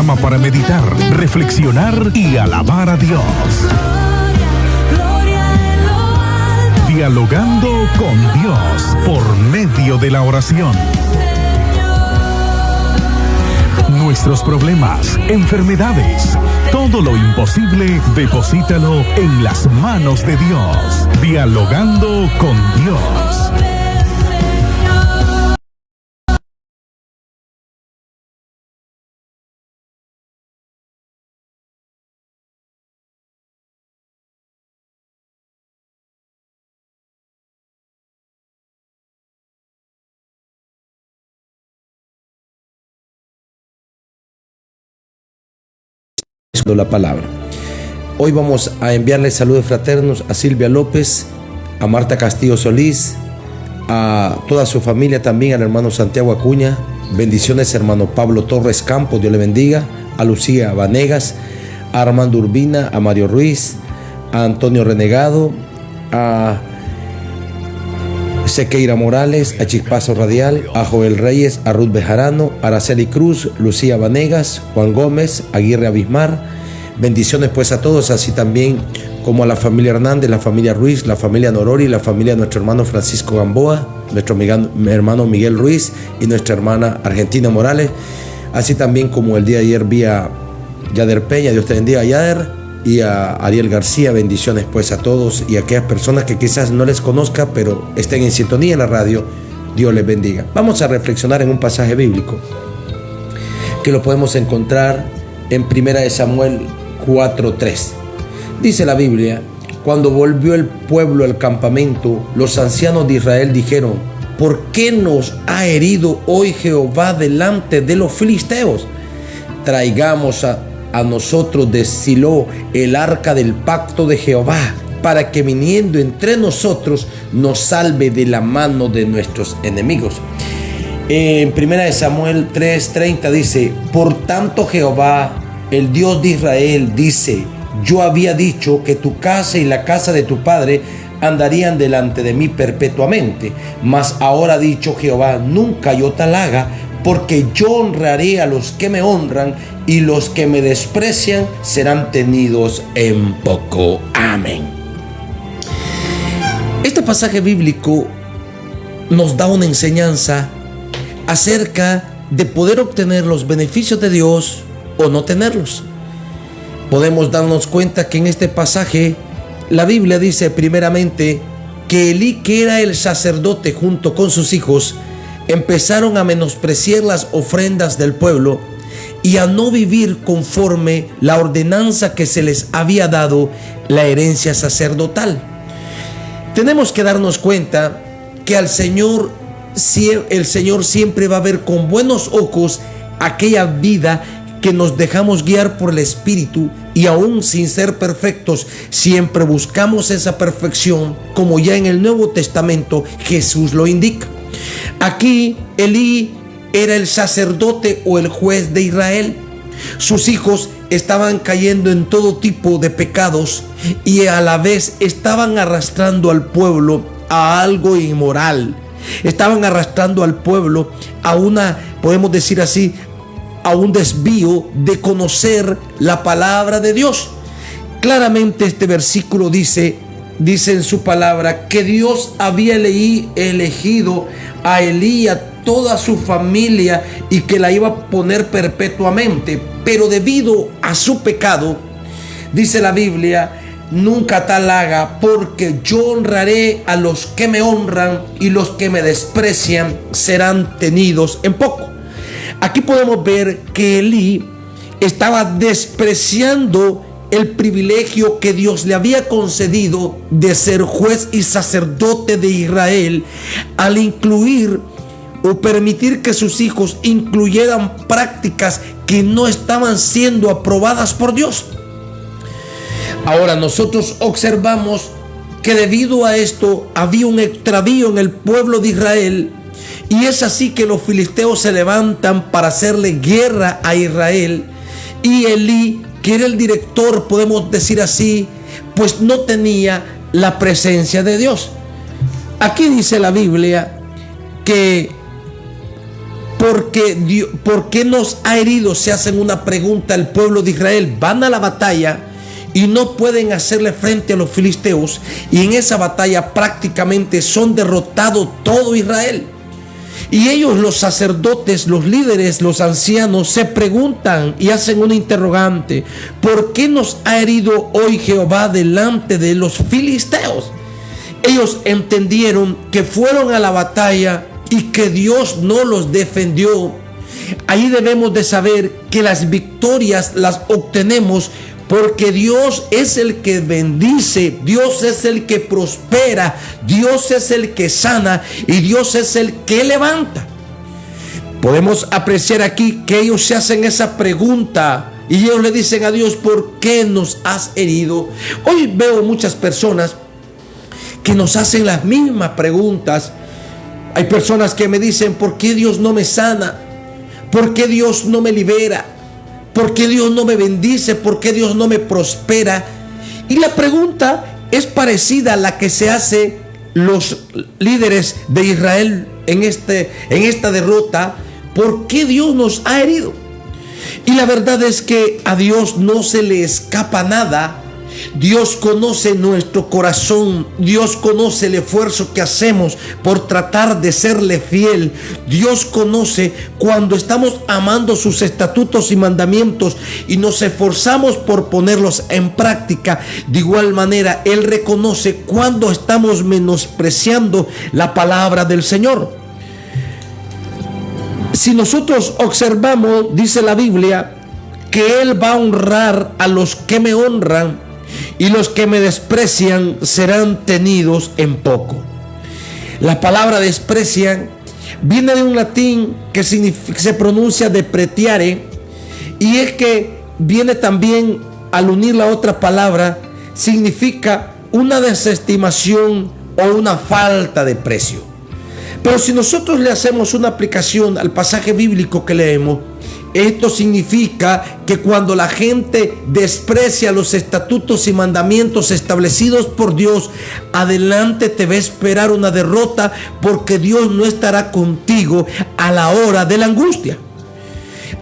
programa para meditar, reflexionar y alabar a Dios. Dialogando con Dios por medio de la oración. Nuestros problemas, enfermedades, todo lo imposible, deposítalo en las manos de Dios. Dialogando con Dios. La palabra. Hoy vamos a enviarle saludos fraternos a Silvia López, a Marta Castillo Solís, a toda su familia, también al hermano Santiago Acuña. Bendiciones, hermano Pablo Torres Campos, Dios le bendiga, a Lucía Vanegas, a Armando Urbina, a Mario Ruiz, a Antonio Renegado, a Sequeira Morales, a Chispazo Radial, a Joel Reyes, a Ruth Bejarano, a Araceli Cruz, Lucía Vanegas, Juan Gómez, Aguirre Abismar. Bendiciones pues a todos, así también como a la familia Hernández, la familia Ruiz, la familia Norori, la familia de nuestro hermano Francisco Gamboa, nuestro hermano Miguel Ruiz y nuestra hermana Argentina Morales, así también como el día de ayer vi a Yader Peña, Dios te bendiga, Yader, y a Ariel García. Bendiciones pues a todos y a aquellas personas que quizás no les conozca pero estén en sintonía en la radio, Dios les bendiga. Vamos a reflexionar en un pasaje bíblico que lo podemos encontrar en 1 Samuel 4:3. Dice la Biblia: cuando volvió el pueblo al campamento, los ancianos de Israel dijeron: ¿por qué nos ha herido hoy Jehová delante de los filisteos? Traigamos a nosotros de Silo el arca del pacto de Jehová, para que viniendo entre nosotros nos salve de la mano de nuestros enemigos. En 1 Samuel 3:30 dice: por tanto Jehová, el Dios de Israel, dice: yo había dicho que tu casa y la casa de tu padre andarían delante de mí perpetuamente, mas ahora ha dicho Jehová: nunca yo tal haga, porque yo honraré a los que me honran, y los que me desprecian serán tenidos en poco. Amén. Este pasaje bíblico nos da una enseñanza acerca de poder obtener los beneficios de Dios o no tenerlos. Podemos darnos cuenta que en este pasaje la Biblia dice primeramente que Elí, que era el sacerdote, junto con sus hijos, empezaron a menospreciar las ofrendas del pueblo y a no vivir conforme la ordenanza que se les había dado, la herencia sacerdotal. Tenemos que darnos cuenta que el Señor siempre va a ver con buenos ojos aquella vida que nos dejamos guiar por el Espíritu, y aún sin ser perfectos, siempre buscamos esa perfección, como ya en el Nuevo Testamento Jesús lo indica. Aquí Elí era el sacerdote o el juez de Israel. Sus hijos estaban cayendo en todo tipo de pecados y a la vez estaban arrastrando al pueblo a algo inmoral. Estaban arrastrando al pueblo a una, podemos decir así, a un desvío de conocer la palabra de Dios. Claramente este versículo dice en su palabra que Dios había elegido a Elí y a toda su familia y que la iba a poner perpetuamente, pero debido a su pecado, dice la Biblia: nunca tal haga, porque yo honraré a los que me honran, y los que me desprecian serán tenidos en poco. Aquí podemos ver que Elí estaba despreciando el privilegio que Dios le había concedido de ser juez y sacerdote de Israel, al incluir o permitir que sus hijos incluyeran prácticas que no estaban siendo aprobadas por Dios. Ahora nosotros observamos que debido a esto había un extravío en el pueblo de Israel, y es así que los filisteos se levantan para hacerle guerra a Israel, y Elí, que era el director, podemos decir así, pues no tenía la presencia de Dios. Aquí dice la Biblia que ¿por qué nos ha herido? Se hacen una pregunta el pueblo de Israel. Van a la batalla y no pueden hacerle frente a los filisteos, y en esa batalla prácticamente son derrotados todo Israel. Y ellos, los sacerdotes, los líderes, los ancianos, se preguntan y hacen una interrogante: ¿por qué nos ha herido hoy Jehová delante de los filisteos? Ellos entendieron que fueron a la batalla y que Dios no los defendió. Ahí debemos de saber que las victorias las obtenemos porque Dios es el que bendice, Dios es el que prospera, Dios es el que sana y Dios es el que levanta. Podemos apreciar aquí que ellos se hacen esa pregunta y ellos le dicen a Dios: ¿por qué nos has herido? Hoy veo muchas personas que nos hacen las mismas preguntas. Hay personas que me dicen: ¿por qué Dios no me sana? ¿Por qué Dios no me libera? ¿Por qué Dios no me bendice? ¿Por qué Dios no me prospera? Y la pregunta es parecida a la que se hace los líderes de Israel en esta derrota. ¿Por qué Dios nos ha herido? Y la verdad es que a Dios no se le escapa nada. Dios conoce nuestro corazón. Dios conoce el esfuerzo que hacemos por tratar de serle fiel. Dios conoce cuando estamos amando sus estatutos y mandamientos y nos esforzamos por ponerlos en práctica. De igual manera, Él reconoce cuando estamos menospreciando la palabra del Señor. Si nosotros observamos, dice la Biblia, que Él va a honrar a los que me honran, y los que me desprecian serán tenidos en poco. La palabra desprecian viene de un latín que se pronuncia depreciare, y es que viene también, al unir la otra palabra, significa una desestimación o una falta de precio. Pero si nosotros le hacemos una aplicación al pasaje bíblico que leemos, esto significa que cuando la gente desprecia los estatutos y mandamientos establecidos por Dios, adelante te va a esperar una derrota, porque Dios no estará contigo a la hora de la angustia.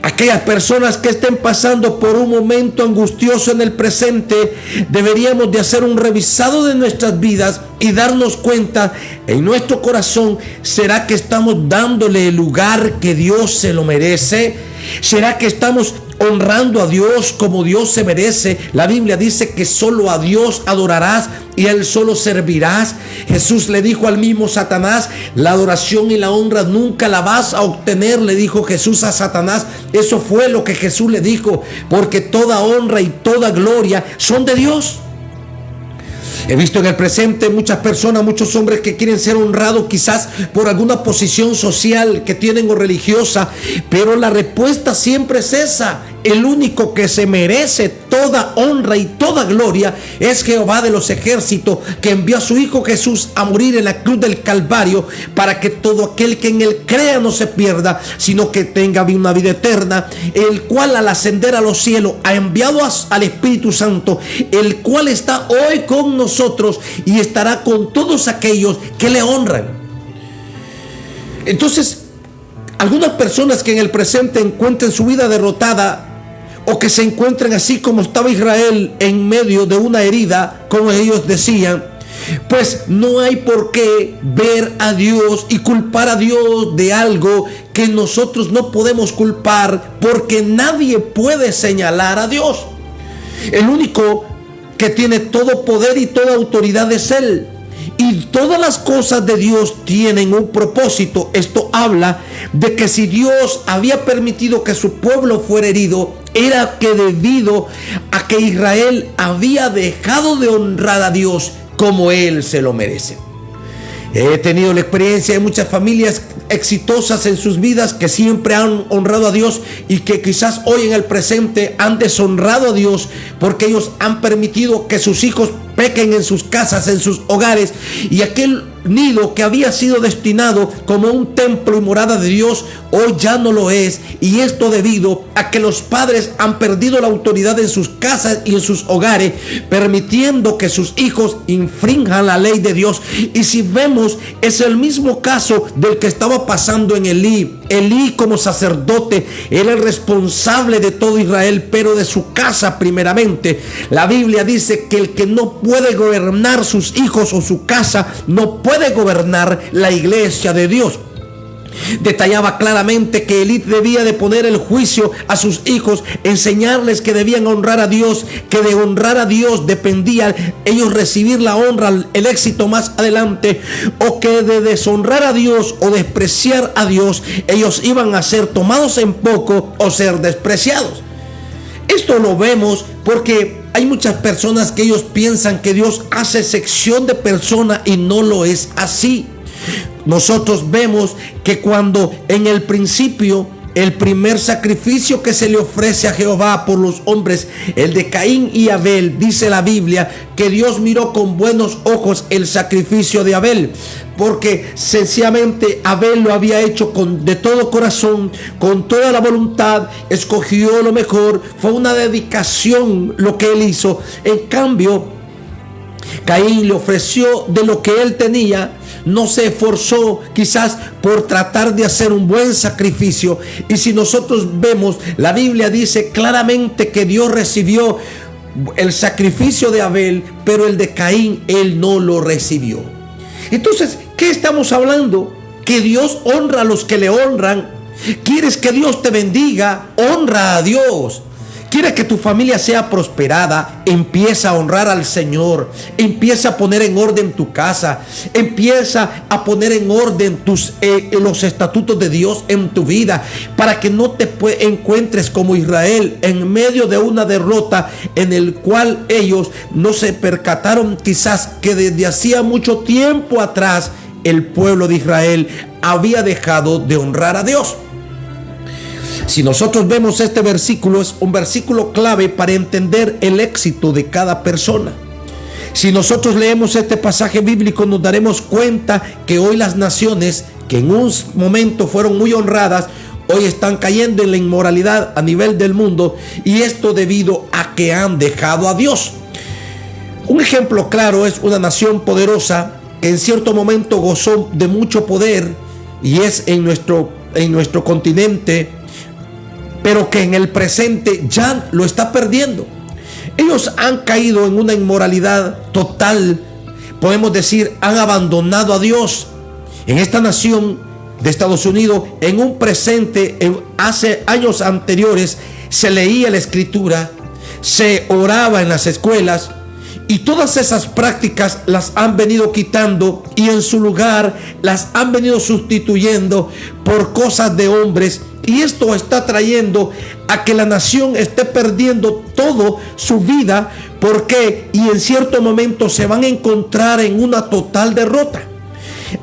Aquellas personas que estén pasando por un momento angustioso en el presente, deberíamos de hacer un revisado de nuestras vidas y darnos cuenta en nuestro corazón: ¿será que estamos dándole el lugar que Dios se lo merece? ¿Será que estamos honrando a Dios como Dios se merece? La Biblia dice que solo a Dios adorarás y a Él solo servirás. Jesús le dijo al mismo Satanás: la adoración y la honra nunca la vas a obtener, le dijo Jesús a Satanás. Eso fue lo que Jesús le dijo, porque toda honra y toda gloria son de Dios. He visto en el presente muchas personas, muchos hombres que quieren ser honrados quizás por alguna posición social que tienen o religiosa, pero la respuesta siempre es esa: el único que se merece toda honra y toda gloria es Jehová de los ejércitos, que envió a su Hijo Jesús a morir en la cruz del Calvario para que todo aquel que en Él crea no se pierda, sino que tenga una vida eterna, el cual al ascender a los cielos ha enviado al Espíritu Santo, el cual está hoy con nosotros y estará con todos aquellos que le honran. Entonces, algunas personas que en el presente encuentren su vida derrotada, o que se encuentren así como estaba Israel, en medio de una herida, como ellos decían, pues no hay por qué ver a Dios y culpar a Dios de algo que nosotros no podemos culpar, porque nadie puede señalar a Dios. El único que tiene todo poder y toda autoridad es Él. Y todas las cosas de Dios tienen un propósito. Esto habla de que si Dios había permitido que su pueblo fuera herido, era que debido a que Israel había dejado de honrar a Dios como Él se lo merece. He tenido la experiencia de muchas familias exitosas en sus vidas que siempre han honrado a Dios y que quizás hoy en el presente han deshonrado a Dios porque ellos han permitido que sus hijos pequen en sus casas, en sus hogares, y aquel nido que había sido destinado como un templo y morada de Dios hoy ya no lo es, y esto debido a que los padres han perdido la autoridad en sus casas y en sus hogares, permitiendo que sus hijos infrinjan la ley de Dios. Y si vemos, es el mismo caso del que estaba pasando en Elí. Elí como sacerdote era el responsable de todo Israel, pero de su casa primeramente. La Biblia dice que el que no puede gobernar sus hijos o su casa, no puede gobernar la iglesia de Dios. Detallaba claramente que Elí debía de poner el juicio a sus hijos, enseñarles que debían honrar a Dios, que de honrar a Dios dependía ellos recibir la honra, el éxito más adelante, o que de deshonrar a Dios o despreciar a Dios, ellos iban a ser tomados en poco o ser despreciados. Esto lo vemos porque hay muchas personas que ellos piensan que Dios hace sección de persona y no lo es así. Nosotros vemos que cuando en el principio el primer sacrificio que se le ofrece a Jehová por los hombres, el de Caín y Abel, dice la Biblia que Dios miró con buenos ojos el sacrificio de Abel, porque sencillamente Abel lo había hecho de todo corazón, con toda la voluntad, escogió lo mejor, fue una dedicación lo que él hizo. En cambio, Caín le ofreció de lo que él tenía, no se esforzó quizás por tratar de hacer un buen sacrificio. Y si nosotros vemos, la Biblia dice claramente que Dios recibió el sacrificio de Abel, pero el de Caín él no lo recibió. Entonces, ¿qué estamos hablando? Que Dios honra a los que le honran. ¿Quieres que Dios te bendiga? Honra a Dios. ¿Quieres que tu familia sea prosperada? Empieza a honrar al Señor. Empieza a poner en orden tu casa. Empieza a poner en orden los estatutos de Dios en tu vida, para que no te encuentres como Israel en medio de una derrota en el cual ellos no se percataron quizás que desde hacía mucho tiempo atrás el pueblo de Israel había dejado de honrar a Dios. Si nosotros vemos este versículo, es un versículo clave para entender el éxito de cada persona. Si nosotros leemos este pasaje bíblico, nos daremos cuenta que hoy las naciones que en un momento fueron muy honradas, hoy están cayendo en la inmoralidad a nivel del mundo, y esto debido a que han dejado a Dios. Un ejemplo claro es una nación poderosa que en cierto momento gozó de mucho poder, y es en nuestro continente, pero que en el presente ya lo está perdiendo. Ellos han caído en una inmoralidad total. Podemos decir, han abandonado a Dios. En esta nación de Estados Unidos, en un presente, hace años anteriores, se leía la Escritura, se oraba en las escuelas, y todas esas prácticas las han venido quitando, y en su lugar las han venido sustituyendo por cosas de hombres. Y esto está trayendo a que la nación esté perdiendo toda su vida. ¿Por qué? Y en cierto momento se van a encontrar en una total derrota.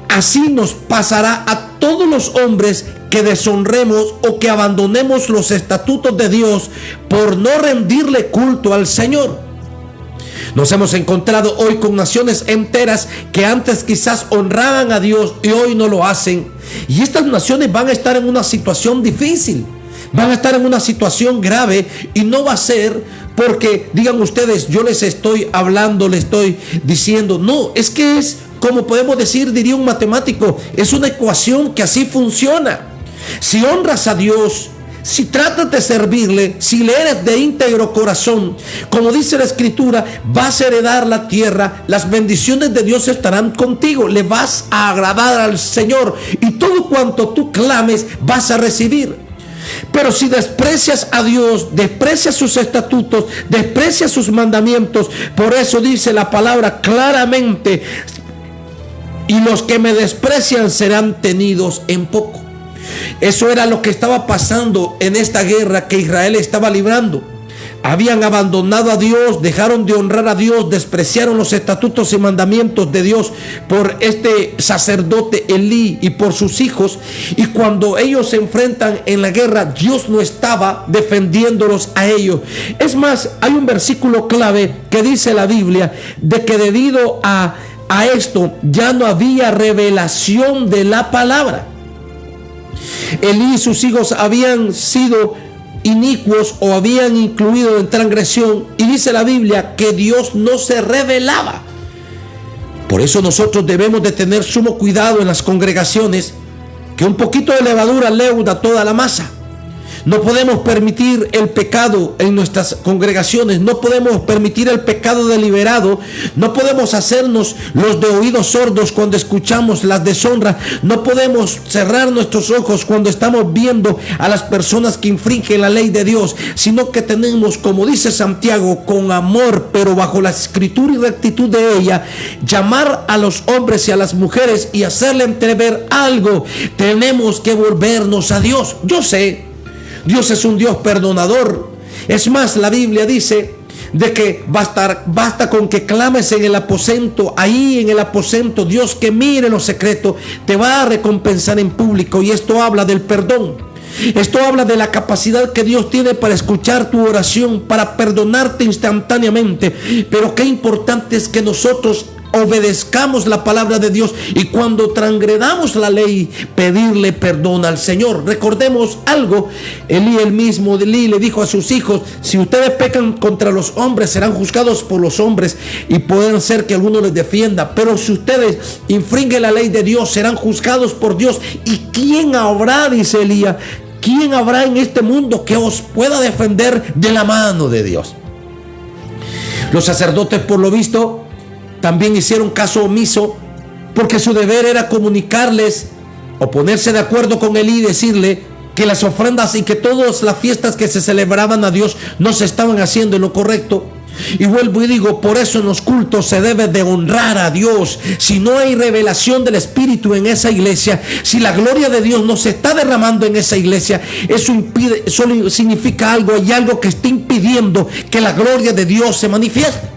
Así nos pasará a todos los hombres que deshonremos o que abandonemos los estatutos de Dios por no rendirle culto al Señor. Nos hemos encontrado hoy con naciones enteras que antes quizás honraban a Dios y hoy no lo hacen. Y estas naciones van a estar en una situación difícil, van a estar en una situación grave, y no va a ser porque digan ustedes, yo les estoy hablando, les estoy diciendo. No, es que es como podemos decir, diría un matemático, es una ecuación que así funciona. Si honras a Dios, si tratas de servirle, si le eres de íntegro corazón, como dice la Escritura, vas a heredar la tierra, las bendiciones de Dios estarán contigo, le vas a agradar al Señor, y todo cuanto tú clames vas a recibir. Pero si desprecias a Dios, desprecias sus estatutos, desprecias sus mandamientos, por eso dice la palabra claramente, y los que me desprecian serán tenidos en poco. Eso era lo que estaba pasando en esta guerra que Israel estaba librando. Habían abandonado a Dios, dejaron de honrar a Dios, despreciaron los estatutos y mandamientos de Dios por este sacerdote Elí y por sus hijos. Y cuando ellos se enfrentan en la guerra, Dios no estaba defendiéndolos a ellos. Es más, hay un versículo clave que dice la Biblia de que debido a esto ya no había revelación de la palabra. Elí y sus hijos habían sido inicuos o habían incluido en transgresión, y dice la Biblia que Dios no se revelaba. Por eso nosotros debemos de tener sumo cuidado en las congregaciones que un poquito de levadura leuda toda la masa. No podemos permitir el pecado en nuestras congregaciones, no podemos permitir el pecado deliberado, no podemos hacernos los de oídos sordos cuando escuchamos las deshonras, no podemos cerrar nuestros ojos cuando estamos viendo a las personas que infringen la ley de Dios, sino que tenemos, como dice Santiago, con amor, pero bajo la escritura y rectitud de ella, llamar a los hombres y a las mujeres y hacerle entrever algo. Tenemos que volvernos a Dios. Yo sé, Dios es un Dios perdonador. Es más, la Biblia dice de que basta con que clames en el aposento. Ahí en el aposento, Dios que mire lo secreto te va a recompensar en público. Y esto habla del perdón. Esto habla de la capacidad que Dios tiene para escuchar tu oración, para perdonarte instantáneamente. Pero qué importante es que nosotros obedezcamos la palabra de Dios y cuando transgredamos la ley, pedirle perdón al Señor. Recordemos algo, Elí le dijo a sus hijos: si ustedes pecan contra los hombres, serán juzgados por los hombres y pueden ser que alguno les defienda, pero si ustedes infringen la ley de Dios, serán juzgados por Dios. ¿Y quién habrá, dice Elías, quién habrá en este mundo que os pueda defender de la mano de Dios? Los sacerdotes, por lo visto, también hicieron caso omiso, porque su deber era comunicarles o ponerse de acuerdo con Elí y decirle que las ofrendas y que todas las fiestas que se celebraban a Dios no se estaban haciendo en lo correcto. Y vuelvo y digo, por eso en los cultos se debe de honrar a Dios. Si no hay revelación del Espíritu en esa iglesia, si la gloria de Dios no se está derramando en esa iglesia, eso significa algo, hay algo que está impidiendo que la gloria de Dios se manifieste.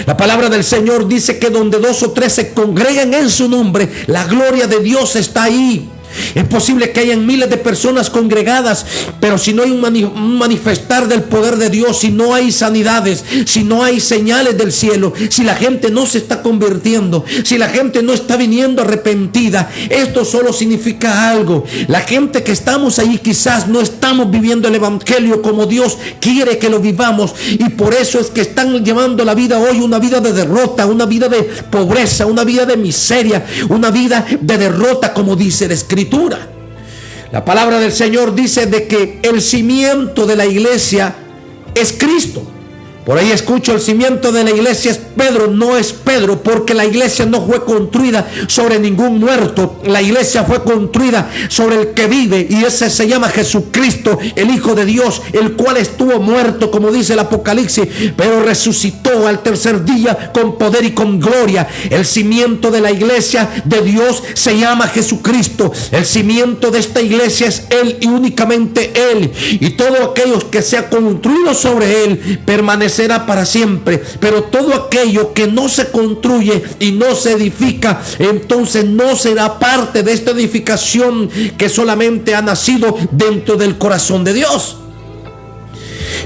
La palabra del Señor dice que donde 2 o 3 se congregan en su nombre, la gloria de Dios está ahí. Es posible que hayan miles de personas congregadas, pero si no hay un manifestar del poder de Dios, si no hay sanidades, si no hay señales del cielo, si la gente no se está convirtiendo, si la gente no está viniendo arrepentida, esto solo significa algo. La gente que estamos ahí quizás no estamos viviendo el evangelio como Dios quiere que lo vivamos, y por eso es que están llevando la vida hoy una vida de derrota, una vida de pobreza, una vida de miseria, una vida de derrota, como dice la Escritura. La palabra del Señor dice de que el cimiento de la iglesia es Cristo. Por ahí escucho, el cimiento de la iglesia es Pedro. No es Pedro, porque la iglesia no fue construida sobre ningún muerto. La iglesia fue construida sobre el que vive, y ese se llama Jesucristo, el Hijo de Dios, el cual estuvo muerto, como dice el Apocalipsis, pero resucitó al tercer día con poder y con gloria. El cimiento de la iglesia de Dios se llama Jesucristo. El cimiento de esta iglesia es Él y únicamente Él. Y todo aquello que sea construido sobre Él permanecerá para siempre. Pero todo aquello que no se construye y no se edifica, entonces no será parte de esta edificación que solamente ha nacido dentro del corazón de Dios.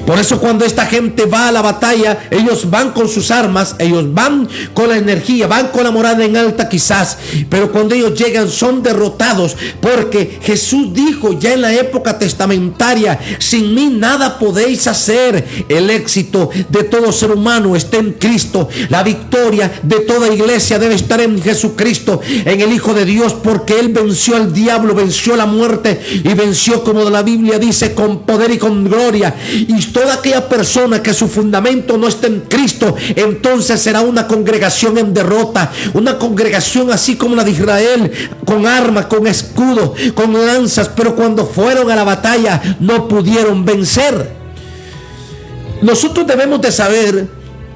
Por eso cuando esta gente va a la batalla, ellos van con sus armas, ellos van con la energía, van con la moral en alta quizás, pero cuando ellos llegan son derrotados, porque Jesús dijo ya en la época testamentaria: sin mí nada podéis hacer. El éxito de todo ser humano está en Cristo. La victoria de toda iglesia debe estar en Jesucristo, en el Hijo de Dios, porque Él venció al diablo, venció la muerte y venció, como la Biblia dice, con poder y con gloria. Y toda aquella persona que su fundamento no está en Cristo, entonces será una congregación en derrota, una congregación así como la de Israel, con armas, con escudos, con lanzas, pero cuando fueron a la batalla no pudieron vencer. Nosotros debemos de saber,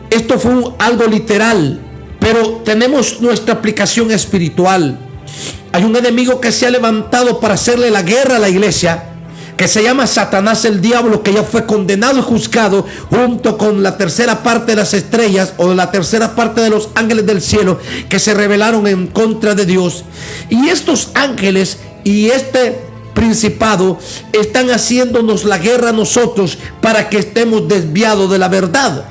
esto fue algo literal, pero tenemos nuestra aplicación espiritual. Hay un enemigo que se ha levantado para hacerle la guerra a la iglesia, que se llama Satanás, el diablo, que ya fue condenado y juzgado junto con la tercera parte de las estrellas, o la tercera parte de los ángeles del cielo que se rebelaron en contra de Dios. Y estos ángeles y este principado están haciéndonos la guerra a nosotros para que estemos desviados de la verdad.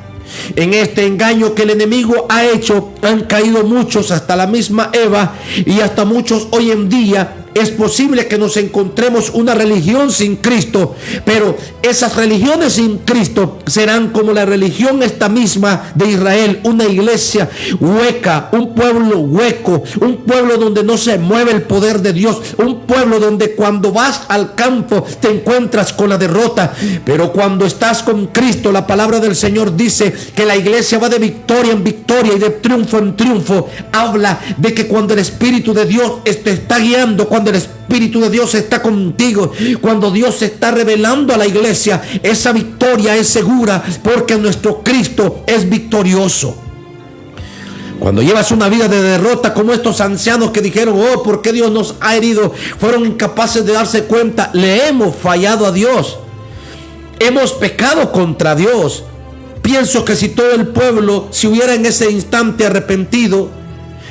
En este engaño que el enemigo ha hecho, han caído muchos, hasta la misma Eva, y hasta muchos hoy en día es posible que nos encontremos una religión sin Cristo, pero esas religiones sin Cristo serán como la religión esta misma de Israel, una iglesia hueca, un pueblo hueco, un pueblo donde no se mueve el poder de Dios, un pueblo donde cuando vas al campo te encuentras con la derrota, pero cuando estás con Cristo, la palabra del Señor dice que la iglesia va de victoria en victoria y de triunfo en triunfo. Habla de que cuando el Espíritu de Dios te está guiando, cuando el Espíritu de Dios está contigo, cuando Dios se está revelando a la iglesia, esa victoria es segura porque nuestro Cristo es victorioso. Cuando llevas una vida de derrota como estos ancianos que dijeron, oh, ¿por qué Dios nos ha herido? Fueron incapaces de darse cuenta, le hemos fallado a Dios, hemos pecado contra Dios. Pienso que si todo el pueblo se hubiera en ese instante arrepentido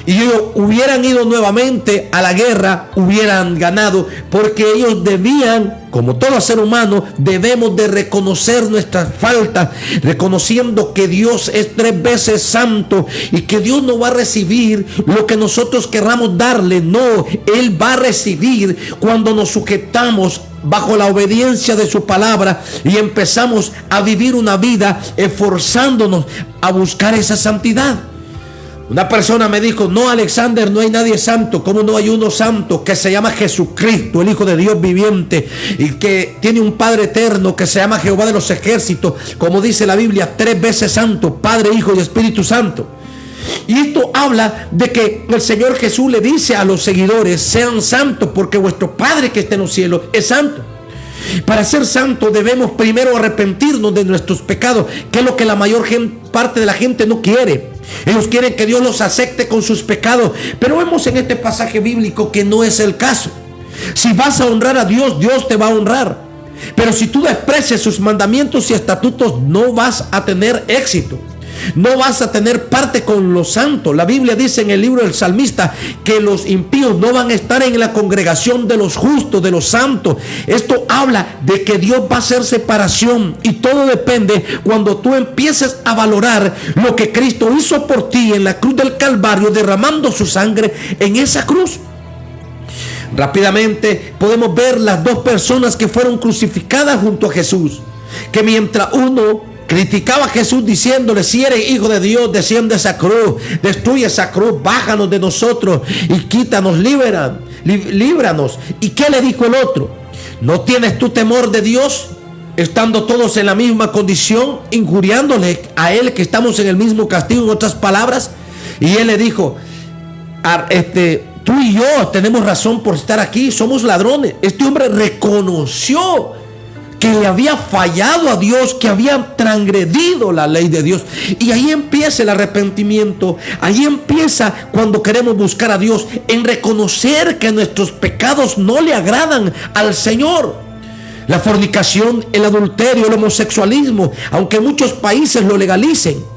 y ellos hubieran ido nuevamente a la guerra, hubieran ganado, porque ellos debían, como todo ser humano, debemos de reconocer nuestras faltas, reconociendo que Dios es 3 veces santo y que Dios no va a recibir lo que nosotros querramos darle. No, Él va a recibir cuando nos sujetamos bajo la obediencia de su palabra y empezamos a vivir una vida esforzándonos a buscar esa santidad. Una persona me dijo, no, Alexander, no hay nadie santo. ¿Cómo no hay uno santo que se llama Jesucristo, el Hijo de Dios viviente, y que tiene un Padre eterno que se llama Jehová de los ejércitos, como dice la Biblia, 3 veces santo, Padre, Hijo y Espíritu Santo? Y esto habla de que el Señor Jesús le dice a los seguidores, sean santos porque vuestro Padre que está en los cielos es santo. Para ser santos debemos primero arrepentirnos de nuestros pecados, que es lo que la mayor parte de la gente no quiere. Ellos quieren que Dios los acepte con sus pecados, pero vemos en este pasaje bíblico que no es el caso. Si vas a honrar a Dios, Dios te va a honrar, pero si tú desprecias sus mandamientos y estatutos, no vas a tener éxito. No vas a tener parte con los santos. La Biblia dice en el libro del salmista que los impíos no van a estar en la congregación de los justos, de los santos. Esto habla de que Dios va a hacer separación, y todo depende cuando tú empieces a valorar lo que Cristo hizo por ti en la cruz del Calvario, derramando su sangre en esa cruz. Rápidamente podemos ver las 2 personas que fueron crucificadas junto a Jesús, que mientras uno criticaba a Jesús diciéndole, si eres hijo de Dios, desciende esa cruz, destruye esa cruz, bájanos de nosotros y quítanos, líbranos. ¿Y qué le dijo el otro? ¿No tienes tú temor de Dios? Estando todos en la misma condición, injuriándole a él que estamos en el mismo castigo, en otras palabras. Y él le dijo, tú y yo tenemos razón por estar aquí, somos ladrones. Este hombre reconoció que le había fallado a Dios, que había transgredido la ley de Dios. Y ahí empieza el arrepentimiento. Ahí empieza cuando queremos buscar a Dios, en reconocer que nuestros pecados no le agradan al Señor. La fornicación, el adulterio, el homosexualismo, aunque muchos países lo legalicen,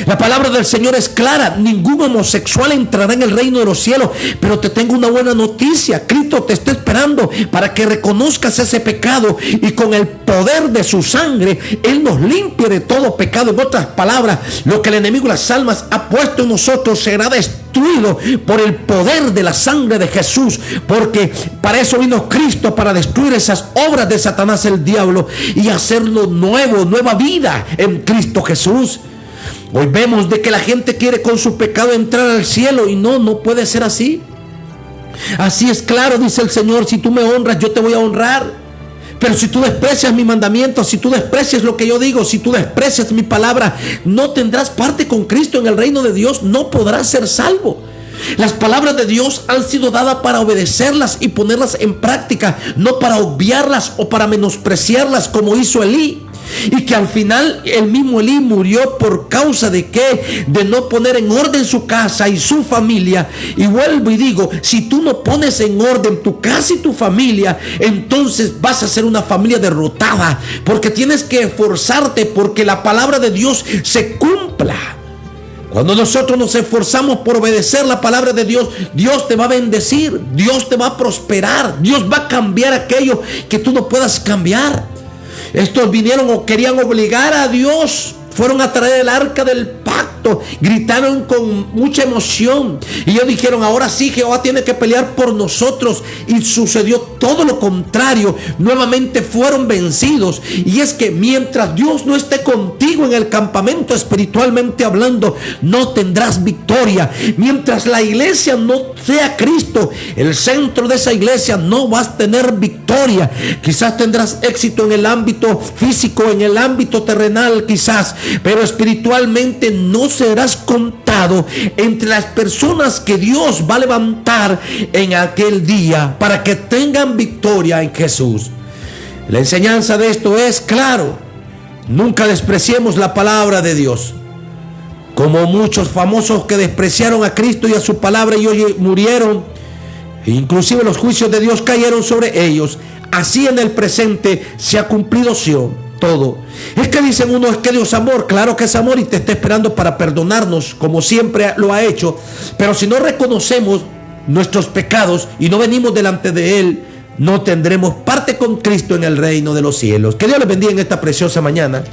la palabra del Señor es clara: ningún homosexual entrará en el reino de los cielos. Pero te tengo una buena noticia: Cristo te está esperando para que reconozcas ese pecado, y con el poder de su sangre Él nos limpie de todo pecado. En otras palabras, lo que el enemigo de las almas ha puesto en nosotros será destruido por el poder de la sangre de Jesús, porque para eso vino Cristo, para destruir esas obras de Satanás, el diablo, y hacerlo nuevo, nueva vida en Cristo Jesús. Hoy vemos de que la gente quiere con su pecado entrar al cielo, y no puede ser así. Así es claro, dice el Señor: si tú me honras, yo te voy a honrar. Pero si tú desprecias mi mandamiento, si tú desprecias lo que yo digo, si tú desprecias mi palabra, no tendrás parte con Cristo en el reino de Dios, no podrás ser salvo. Las palabras de Dios han sido dadas para obedecerlas y ponerlas en práctica, no para obviarlas o para menospreciarlas como hizo Elí. Y que al final el mismo Elí murió por causa de ¿qué? De no poner en orden su casa y su familia. Y vuelvo y digo, si tú no pones en orden tu casa y tu familia, entonces vas a ser una familia derrotada, porque tienes que esforzarte porque la palabra de Dios se cumpla. Cuando nosotros nos esforzamos por obedecer la palabra de Dios, Dios te va a bendecir, Dios te va a prosperar, Dios va a cambiar aquello que tú no puedas cambiar. Estos vinieron o querían obligar a Dios fueron a traer el arca del pacto, gritaron con mucha emoción y ellos dijeron: ahora sí, Jehová tiene que pelear por nosotros. Y sucedió todo lo contrario, nuevamente fueron vencidos. Y es que mientras Dios no esté contigo en el campamento, espiritualmente hablando, no tendrás victoria. Mientras la iglesia no sea Cristo el centro de esa iglesia, no vas a tener victoria. Quizás tendrás éxito en el ámbito físico, en el ámbito terrenal quizás, pero espiritualmente no serás contado entre las personas que Dios va a levantar en aquel día para que tengan victoria en Jesús. La enseñanza de esto es claro: nunca despreciemos la palabra de Dios. Como muchos famosos que despreciaron a Cristo y a su palabra y hoy murieron, inclusive los juicios de Dios cayeron sobre ellos, así en el presente se ha cumplido todo. Es que dicen uno: es que Dios es amor. Claro que es amor y te está esperando para perdonarnos, como siempre lo ha hecho. Pero si no reconocemos nuestros pecados y no venimos delante de Él, no tendremos parte con Cristo en el reino de los cielos. Que Dios les bendiga en esta preciosa mañana.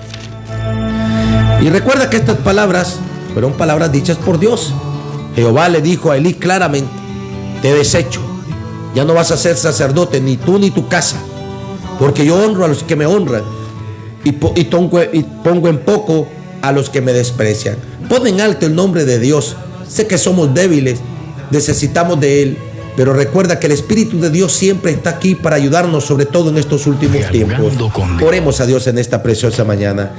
Y recuerda que estas palabras fueron palabras dichas por Dios. Jehová le dijo a Elí claramente: te desecho, ya no vas a ser sacerdote, ni tú ni tu casa, porque yo honro a los que me honran y pongo en poco a los que me desprecian. Pon en alto el nombre de Dios. Sé que somos débiles, necesitamos de Él, pero recuerda que el Espíritu de Dios siempre está aquí para ayudarnos, sobre todo en estos últimos tiempos. Oremos a Dios en esta preciosa mañana.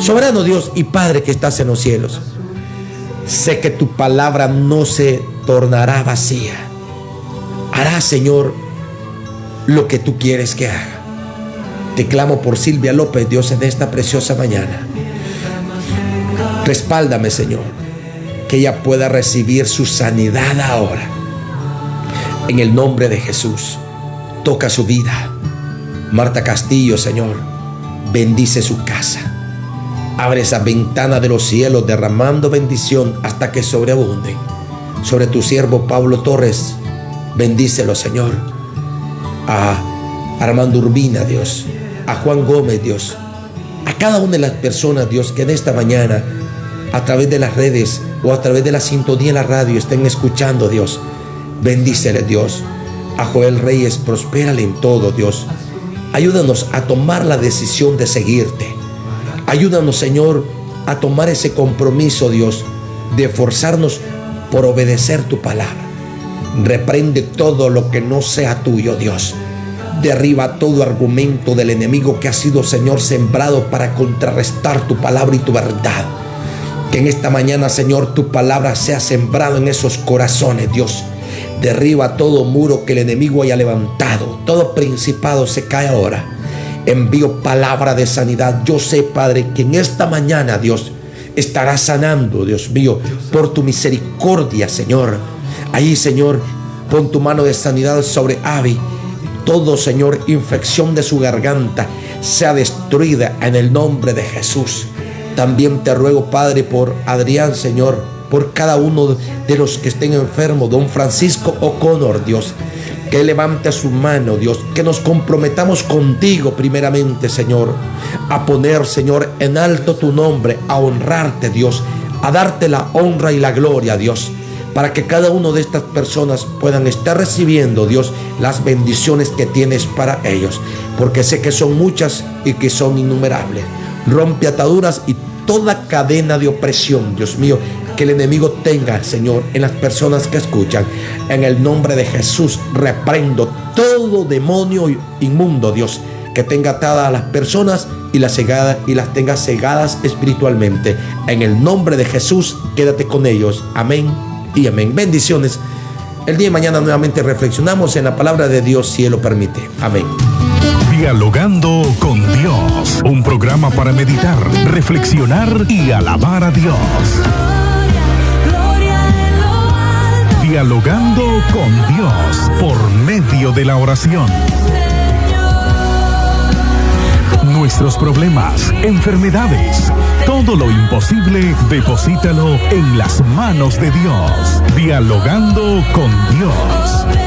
Soberano Dios y Padre que estás en los cielos, sé que tu palabra no se tornará vacía. Hará, Señor, lo que tú quieres que haga. Te clamo por Silvia López, Dios, en esta preciosa mañana. Respáldame, Señor, que ella pueda recibir su sanidad ahora. En el nombre de Jesús, toca su vida. Marta Castillo, Señor, bendice su casa. Abre esa ventana de los cielos, derramando bendición hasta que sobreabunde. Sobre tu siervo Pablo Torres, bendícelo, Señor. A Armando Urbina, Dios. A Juan Gómez, Dios. A cada una de las personas, Dios, que en esta mañana, a través de las redes o a través de la sintonía de la radio, estén escuchando, Dios. Bendícele, Dios. A Joel Reyes, prospérale en todo, Dios. Ayúdanos a tomar la decisión de seguirte. Ayúdanos, Señor, a tomar ese compromiso, Dios, de esforzarnos por obedecer tu palabra. Reprende todo lo que no sea tuyo, Dios. Derriba todo argumento del enemigo que ha sido, Señor, sembrado para contrarrestar tu palabra y tu verdad. Que en esta mañana, Señor, tu palabra sea sembrada en esos corazones, Dios. Derriba todo muro que el enemigo haya levantado. Todo principado se cae ahora. Envío palabra de sanidad. Yo sé, Padre, que en esta mañana, Dios, estará sanando, Dios mío, por tu misericordia, Señor. Ahí, Señor, pon tu mano de sanidad sobre Abby. Todo, Señor, infección de su garganta sea destruida en el nombre de Jesús. También te ruego, Padre, por Adrián, Señor, por cada uno de los que estén enfermos. Don Francisco O'Connor, Dios, que levante su mano, Dios, que nos comprometamos contigo primeramente, Señor, a poner, Señor, en alto tu nombre, a honrarte, Dios, a darte la honra y la gloria, Dios, para que cada una de estas personas puedan estar recibiendo, Dios, las bendiciones que tienes para ellos, porque sé que son muchas y que son innumerables. Rompe ataduras y toda cadena de opresión, Dios mío, que el enemigo tenga, Señor, en las personas que escuchan. En el nombre de Jesús reprendo todo demonio inmundo, Dios, que tenga atadas a las personas y las tenga cegadas espiritualmente. En el nombre de Jesús, quédate con ellos. Amén y amén. Bendiciones. El día de mañana nuevamente reflexionamos en la palabra de Dios, si Él lo permite. Amén. Dialogando con Dios, un programa para meditar, reflexionar y alabar a Dios. Dialogando con Dios por medio de la oración. Nuestros problemas, enfermedades, todo lo imposible, deposítalo en las manos de Dios. Dialogando con Dios.